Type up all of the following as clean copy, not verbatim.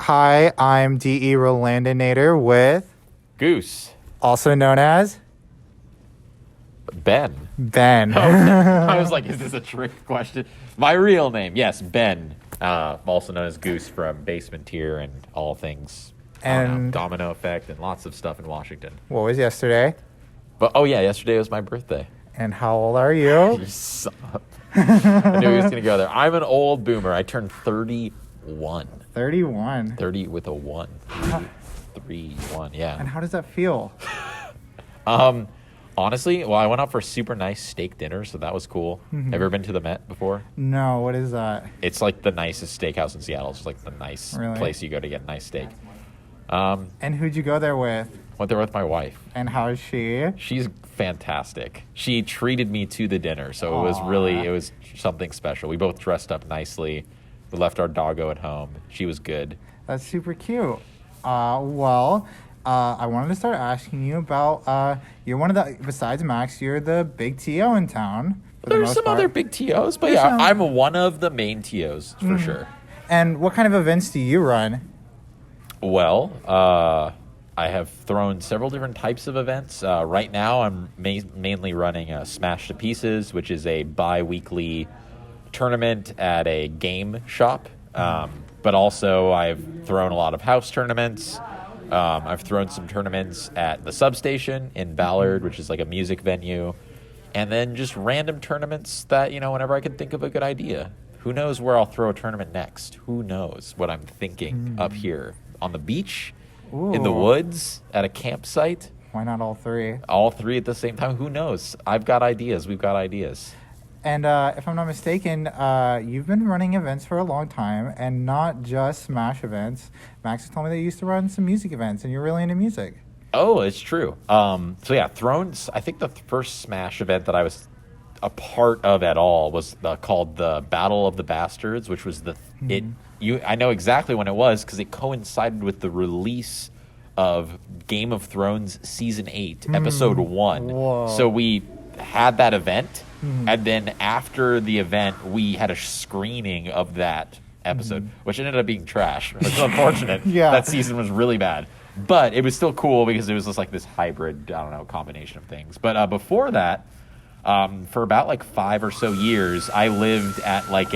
Hi, I'm D.E. Rolandinator with, Goose. also known as Ben. Ben. I was like, is this a trick question? My real name, yes, Ben. Also known as Goose from Basement Tier and all things And Domino Effect and lots of stuff in Washington. what was yesterday? But yesterday was my birthday. And how old are you? You suck. I knew he was going to go there. I'm an old boomer. I turned 31. 31. 30 with a 1. 3, 1, yeah. And how does that feel? Honestly, well, I went out for a super nice steak dinner, so that was cool. Mm-hmm. Have you ever been to the Met before? No, what is that? It's like the nicest steakhouse in Seattle. It's like the nice place you go to get a nice steak. And who'd you go there with? Went there with my wife. And how is she? She's fantastic. She treated me to the dinner, so it was something special. We both dressed up nicely. We left our doggo at home. She was good. That's super cute. I wanted to start asking you about, you're one of the, besides Max, you're the big TO in town. There's some other big TOs, but yeah, I'm one of the main TOs for sure. And what kind of events do you run? Well, I have thrown several different types of events. Right now, I'm mainly running Smash to Pieces, which is a bi-weekly tournament at a game shop. But also, I've thrown a lot of house tournaments. I've thrown some tournaments at the substation in Ballard, which is like a music venue. And then just random tournaments that, whenever I can think of a good idea. Who knows where I'll throw a tournament next? Who knows what I'm thinking up here? On the beach? Ooh. In the woods? At a campsite? Why not all three? All three at the same time? Who knows? I've got ideas. We've got ideas. And if I'm not mistaken, you've been running events for a long time, and not just Smash events. Max told me that you used to run some music events, and you're really into music. Oh, it's true. Thrones, I think the first Smash event that I was a part of at all was called the Battle of the Bastards, which was I know exactly when it was because it coincided with the release of Game of Thrones Season 8, Episode 1. Whoa. So we had that event, and then after the event, we had a screening of that episode, which ended up being trash. It's unfortunate. Yeah. That season was really bad. But it was still cool because it was just like this hybrid, combination of things. But before that, for about like 5 or so years, I lived at like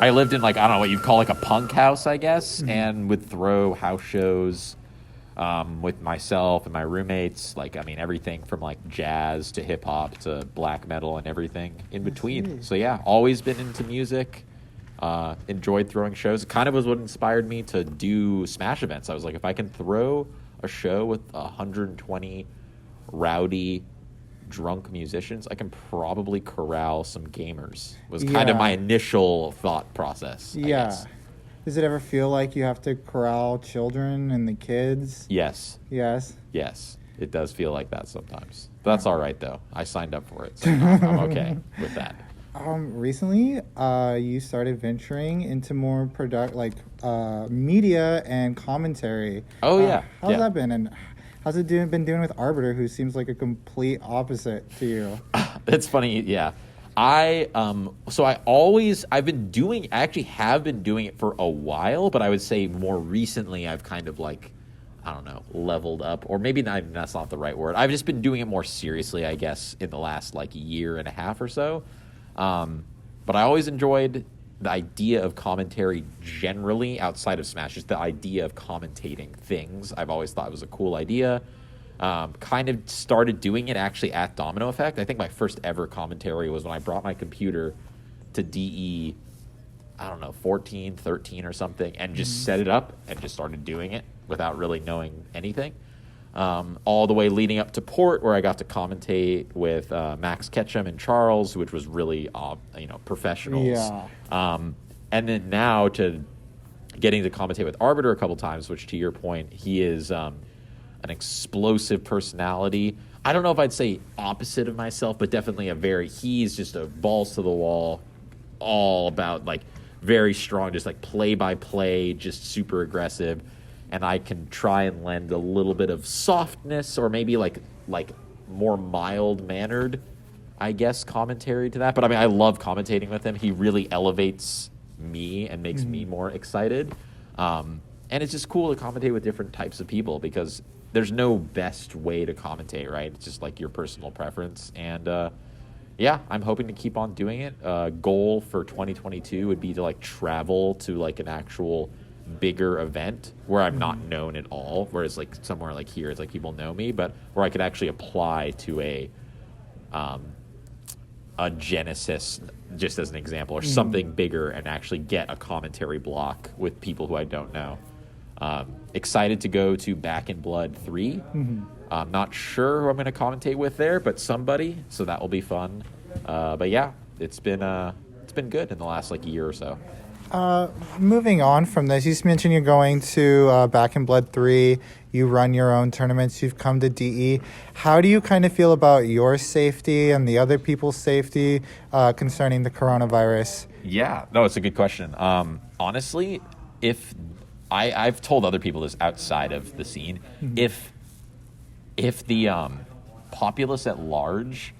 I lived in like, I don't know what you'd call like a punk house, I guess, and would throw house shows with myself and my roommates. Like, everything from like jazz to hip hop to black metal and everything in between. So yeah, always been into music. Enjoyed throwing shows. It kind of was what inspired me to do Smash events. I was like, if I can throw a show with 120 rowdy, drunk musicians, I can probably corral some gamers. Was kind of my initial thought process. I guess. Does it ever feel like you have to corral children and the kids? Yes. Yes. Yes. It does feel like that sometimes. But that's all right, though. I signed up for it, so I'm okay with that. Recently, you started venturing into more media and commentary. Oh, yeah. How's that been? And how's it been doing with Arbiter, who seems like a complete opposite to you? It's funny, yeah. I actually have been doing it for a while, but I would say more recently I've kind of leveled up, or maybe not, that's not the right word. I've just been doing it more seriously, I guess, in the last year and a half or so. But I always enjoyed the idea of commentary generally outside of Smash. Just the idea of commentating things I've always thought was a cool idea. Kind of started doing it actually at Domino Effect. I think my first ever commentary was when I brought my computer to DE, 14, 13 or something, and just set it up and just started doing it without really knowing anything. All the way leading up to Port, where I got to commentate with Max Ketchum and Charles, which was really, professionals. Yeah. And then now to getting to commentate with Arbiter a couple times, which to your point, he is an explosive personality. I don't know if I'd say opposite of myself, but definitely he's just a balls to the wall, all about very strong, just play by play, just super aggressive. And I can try and lend a little bit of softness or maybe like more mild-mannered, I guess, commentary to that. But I love commentating with him. He really elevates me and makes me more excited. And it's just cool to commentate with different types of people because there's no best way to commentate, right? It's just like your personal preference. And yeah, I'm hoping to keep on doing it. Goal for 2022 would be to like travel to like an actual bigger event where I'm not known at all. Whereas like somewhere like here, it's like people know me, but where I could actually apply to a Genesis, just as an example, or something bigger, and actually get a commentary block with people who I don't know. Excited to go to Back in Blood 3. I'm not sure who I'm going to commentate with there, but somebody, so that will be fun. But yeah, it's been good in the last like year or so. Moving on from this, you just mentioned you're going to Back in Blood 3. You run your own tournaments. You've come to DE. How do you kind of feel about your safety and the other people's safety concerning the coronavirus? Yeah, no, it's a good question. Honestly, if I've told other people this outside of the scene, if the populace at large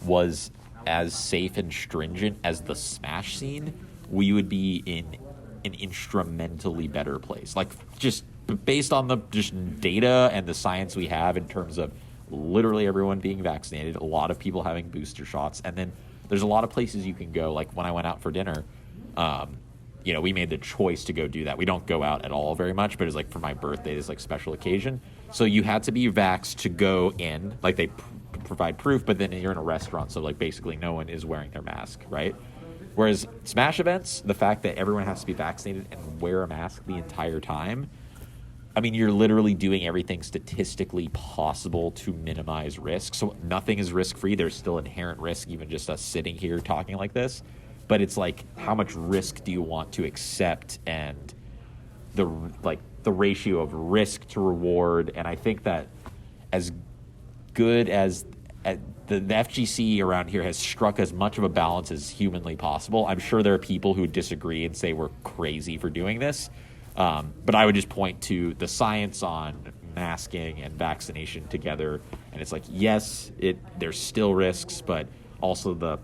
was as safe and stringent as the Smash scene, we would be in an instrumentally better place. Like, just based on the just data and the science we have in terms of literally everyone being vaccinated, a lot of people having booster shots, and then there's a lot of places you can go. Like when I went out for dinner, we made the choice to go do that. We don't go out at all very much, but it's like for my birthday, it's like special occasion. So you had to be vaxxed to go in. Like they provide proof, but then you're in a restaurant, so like basically no one is wearing their mask, right? Whereas Smash events, the fact that everyone has to be vaccinated and wear a mask the entire time, I mean, you're literally doing everything statistically possible to minimize risk. So nothing is risk-free. There's still inherent risk, even just us sitting here talking like this. But it's like, how much risk do you want to accept, and the ratio of risk to reward? And I think that as good as the FGC around here has struck as much of a balance as humanly possible. I'm sure there are people who disagree and say we're crazy for doing this. But I would just point to the science on masking and vaccination together. And it's like, yes, there's still risks, but also the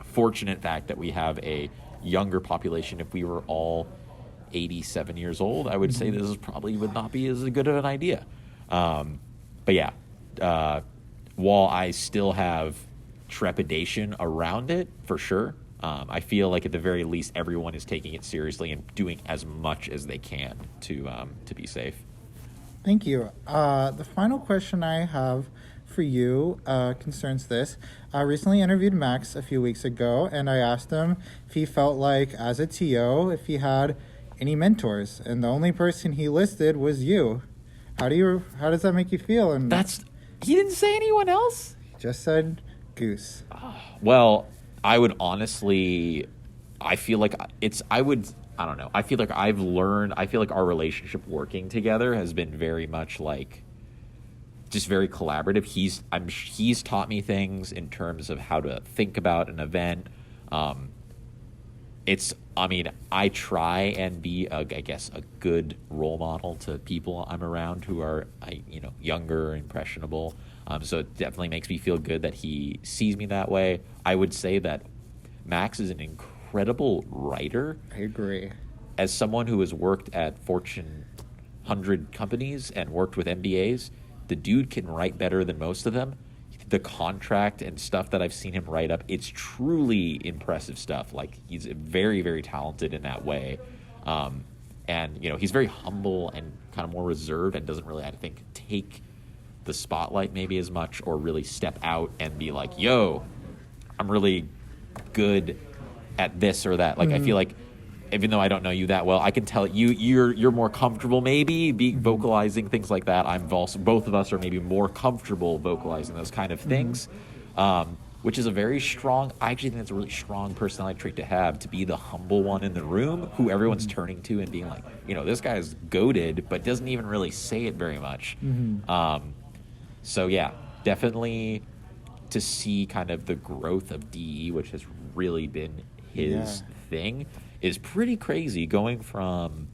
fortunate fact that we have a younger population. If we were all 87 years old, I would say this probably would not be as good of an idea. But yeah, while I still have trepidation around it, for sure, I feel like at the very least everyone is taking it seriously and doing as much as they can to be safe. Thank you. The final question I have for you concerns this. I recently interviewed Max a few weeks ago, and I asked him if he felt like, as a TO, if he had any mentors, and the only person he listed was you. How does that make you feel? And he didn't say anyone else? He just said Goose. Well, I would honestly, I feel like I don't know. I feel like I feel like our relationship working together has been very much like just very collaborative. He's taught me things in terms of how to think about an event. I try and be a good role model to people I'm around who are, younger, impressionable. So it definitely makes me feel good that he sees me that way. I would say that Max is an incredible writer. I agree. As someone who has worked at Fortune 100 companies and worked with MBAs, the dude can write better than most of them. The contract and stuff that I've seen him write up, it's truly impressive stuff. Like, he's very, very talented in that way. And he's very humble and kind of more reserved and doesn't really, I think, take the spotlight maybe as much or really step out and be like, yo, I'm really good at this or that. Like, I feel like even though I don't know you that well, I can tell you're more comfortable maybe vocalizing things like that. Both of us are maybe more comfortable vocalizing those kind of things, which is a very strong, I actually think that's a really strong personality trait to have, to be the humble one in the room who everyone's turning to and being like, this guy's goated, but doesn't even really say it very much. So yeah, definitely to see kind of the growth of DE, which has really been his thing, is pretty crazy, going from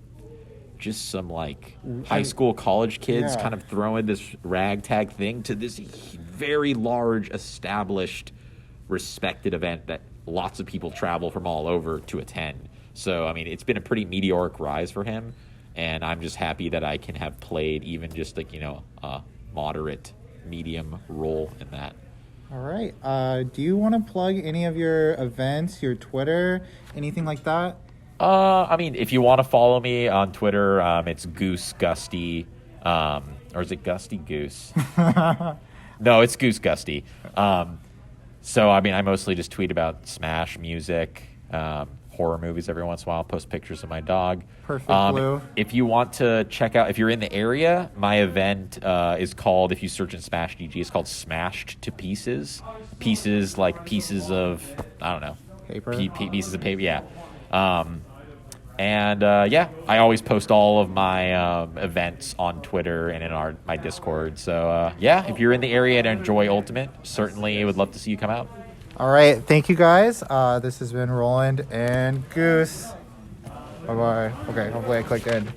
just some like high school, college kids kind of throwing this ragtag thing to this very large, established, respected event that lots of people travel from all over to attend. So I mean, it's been a pretty meteoric rise for him, and I'm just happy that I can have played even just like a moderate, medium role in that. All right. Do you want to plug any of your events, your Twitter, anything like that? I mean, if you want to follow me on Twitter, it's Goose Gusty, or is it Gusty Goose? No, it's Goose Gusty. So I mean, I mostly just tweet about Smash music, horror movies every once in a while. Post pictures of my dog. Perfect Blue. If you want to check out, if you're in the area, my event is called, if you search in Smash DG, it's called Smashed to Pieces. Pieces like pieces of, I don't know, Paper. Pieces of paper. Yeah. I always post all of my events on Twitter and in my Discord. So, if you're in the area and enjoy Ultimate, certainly would love to see you come out. All right. Thank you, guys. This has been Roland and Goose. Bye-bye. Okay, hopefully I clicked end.